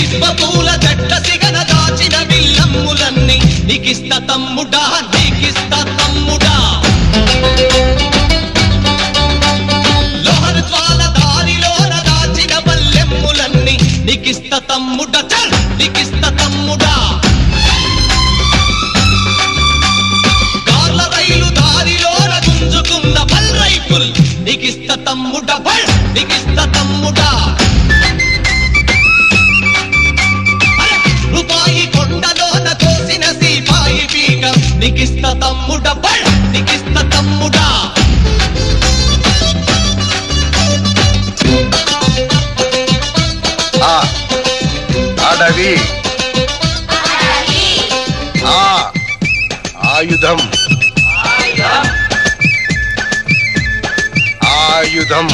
సిబ్బపూల జట్ట సిగన దాచిన విల్లమ్ములన్నీ నీకిస్త తమ్ముడా నీకిస్త తమ్ముడా లోహన జ్వాల దారిలోన దాచిన బల్లెమ్ములన్నీ నీకిస్త తమ్ముడా చల్ నీకిస్త తమ్ముడా కార్ల రైలు దారిలోన గుంజుకున్న బల్ రైఫుల్ నీకిస్త తమ్ముడా బల్ నీకిస్త తమ్ముడా రూపాయి కొండలోన కోసిన సీపాయి పీక నీకిస్త తమ్ముడా బల్ నీకిస్త తమ్ముడా అడవి ఆయుధం ఆయుధం